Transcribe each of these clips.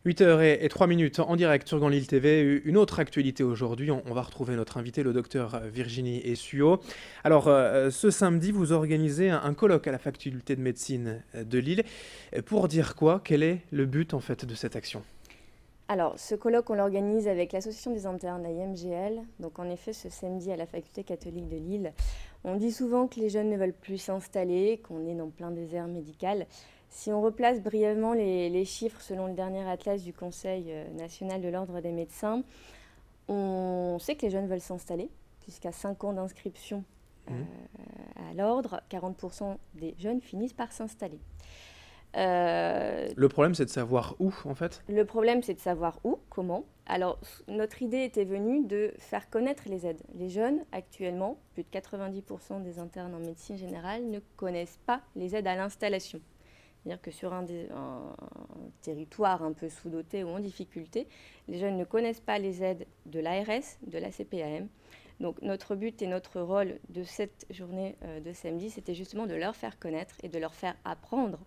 8h03 en direct sur Grand-Lille TV. Une autre actualité aujourd'hui, on va retrouver notre invité, le docteur Virginie Essuot. Alors, ce samedi, vous organisez un colloque à la faculté de médecine de Lille. Pour dire quoi? Quel est le but en fait de cette action? Alors, ce colloque, on l'organise avec l'Association des internes, la IMGL. Donc, en effet, ce samedi à la faculté catholique de Lille. On dit souvent que les jeunes ne veulent plus s'installer, qu'on est dans plein désert médical. Si on replace brièvement les chiffres selon le dernier atlas du Conseil national de l'Ordre des médecins, on sait que les jeunes veulent s'installer, puisqu'à 5 ans d'inscription à l'Ordre, 40% des jeunes finissent par s'installer. Le problème, c'est de savoir où, en fait. Le problème, c'est de savoir où, comment. Alors, notre idée était venue de faire connaître les aides. Les jeunes, actuellement, plus de 90% des internes en médecine générale ne connaissent pas les aides à l'installation. C'est-à-dire que sur un territoire un peu sous-doté ou en difficulté, les jeunes ne connaissent pas les aides de l'ARS, de la CPAM. Donc, notre but et notre rôle de cette journée de samedi, c'était justement de leur faire connaître et de leur faire apprendre.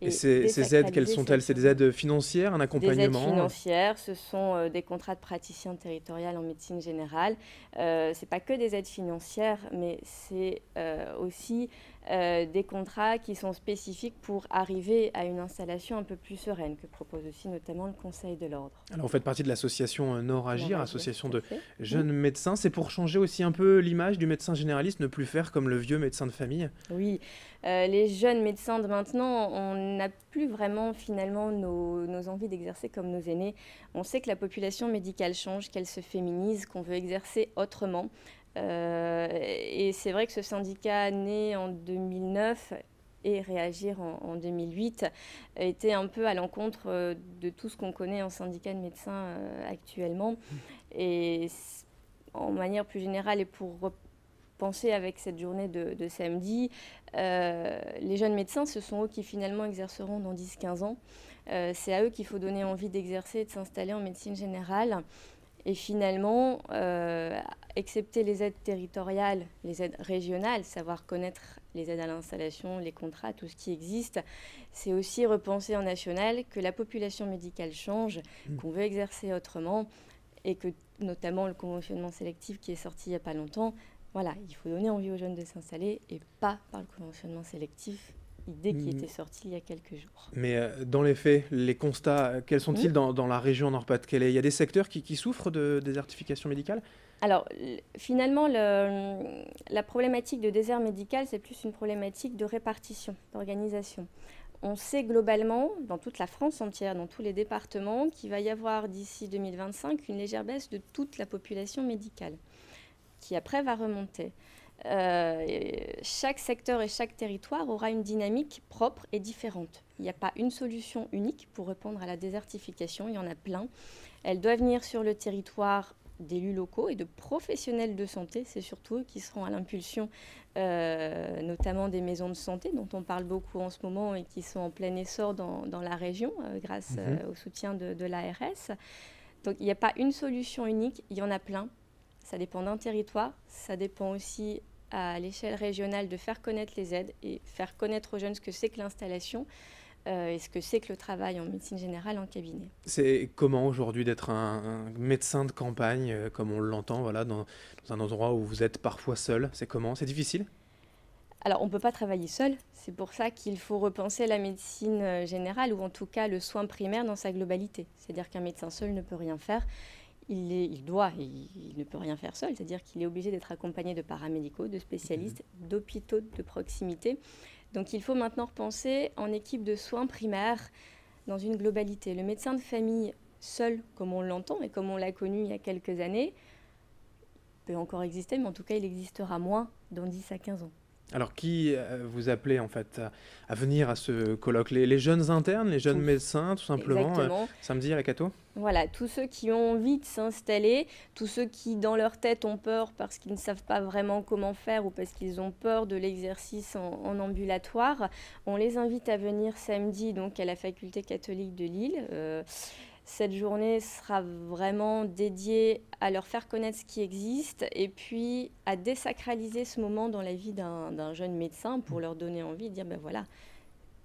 Et ces aides, quelles sont-elles? C'est des aides financières, un accompagnement? Des aides financières, ce sont des contrats de praticiens territorial en médecine générale. Ce n'est pas que des aides financières, mais c'est aussi des contrats qui sont spécifiques pour arriver à une installation un peu plus sereine, que propose aussi notamment le Conseil de l'Ordre. Alors, vous faites partie de l'association Nord Agir, association de fait. jeunes médecins. C'est pour changer aussi un peu l'image du médecin généraliste, ne plus faire comme le vieux médecin de famille? Oui, les jeunes médecins de maintenant, on n'a plus vraiment finalement nos envies d'exercer comme nos aînés. On sait que la population médicale change, qu'elle se féminise, qu'on veut exercer autrement. Et c'est vrai que ce syndicat né en 2009 et Réagir en 2008 était un peu à l'encontre de tout ce qu'on connaît en syndicat de médecins actuellement. Et en manière plus générale et pour penser avec cette journée de samedi, les jeunes médecins, ce sont eux qui finalement exerceront dans 10-15 ans. C'est à eux qu'il faut donner envie d'exercer et de s'installer en médecine générale. Et finalement, excepté les aides territoriales, les aides régionales, savoir connaître les aides à l'installation, les contrats, tout ce qui existe, c'est aussi repenser en national que la population médicale change, qu'on veut exercer autrement et que notamment le conventionnement sélectif qui est sorti il n'y a pas longtemps, voilà, il faut donner envie aux jeunes de s'installer et pas par le conventionnement sélectif, idée qui était sortie il y a quelques jours. Mais dans les faits, les constats, quels sont-ils dans la région Nord-Pas-de-Calais? Il y a des secteurs qui souffrent de désertification médicale? Alors, finalement, la problématique de désert médical, c'est plus une problématique de répartition, d'organisation. On sait globalement, dans toute la France entière, dans tous les départements, qu'il va y avoir d'ici 2025 une légère baisse de toute la population médicale, qui après va remonter. Chaque secteur et chaque territoire aura une dynamique propre et différente. Il n'y a pas une solution unique pour répondre à la désertification, il y en a plein. Elle doit venir sur le territoire d'élus locaux et de professionnels de santé. C'est surtout eux qui seront à l'impulsion, notamment des maisons de santé, dont on parle beaucoup en ce moment et qui sont en plein essor dans la région, grâce au soutien de l'ARS. Donc il n'y a pas une solution unique, il y en a plein. Ça dépend d'un territoire, ça dépend aussi à l'échelle régionale de faire connaître les aides et faire connaître aux jeunes ce que c'est que l'installation et ce que c'est que le travail en médecine générale en cabinet. C'est comment aujourd'hui d'être un médecin de campagne, comme on l'entend, voilà, dans un endroit où vous êtes parfois seul? C'est comment? C'est difficile? Alors, on ne peut pas travailler seul. C'est pour ça qu'il faut repenser la médecine générale ou en tout cas le soin primaire dans sa globalité. C'est-à-dire qu'un médecin seul ne peut rien faire. Il ne peut rien faire seul, c'est-à-dire qu'il est obligé d'être accompagné de paramédicaux, de spécialistes, d'hôpitaux de proximité. Donc il faut maintenant repenser en équipe de soins primaires dans une globalité. Le médecin de famille seul, comme on l'entend et comme on l'a connu il y a quelques années, peut encore exister, mais en tout cas il existera moins dans 10 à 15 ans. Alors, qui vous appelez en fait à venir à ce colloque? Les jeunes internes, les jeunes médecins, tout simplement, samedi à la Cato? Voilà, tous ceux qui ont envie de s'installer, tous ceux qui dans leur tête ont peur parce qu'ils ne savent pas vraiment comment faire ou parce qu'ils ont peur de l'exercice en ambulatoire, on les invite à venir samedi donc à la faculté catholique de Lille. Cette journée sera vraiment dédiée à leur faire connaître ce qui existe et puis à désacraliser ce moment dans la vie d'un jeune médecin pour leur donner envie de dire ben voilà,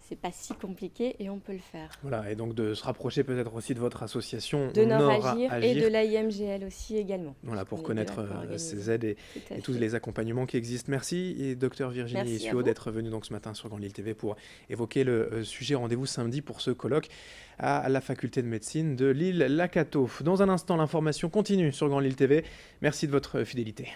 c'est pas si compliqué et on peut le faire. Voilà, et donc de se rapprocher peut-être aussi de votre association De Nord Nord Agir et Agir. de l'AIMGL aussi également. Voilà, pour On est connaître deux à coorganiser. ces aides et Tout à tous fait. les accompagnements qui existent. Merci, et docteur Virginie Merci à Essuot, vous. d'être venu donc ce matin sur Grande Lille TV pour évoquer le sujet. Rendez-vous samedi pour ce colloque à la faculté de médecine de Lille-Lacato. Dans un instant, l'information continue sur Grande Lille TV. Merci de votre fidélité.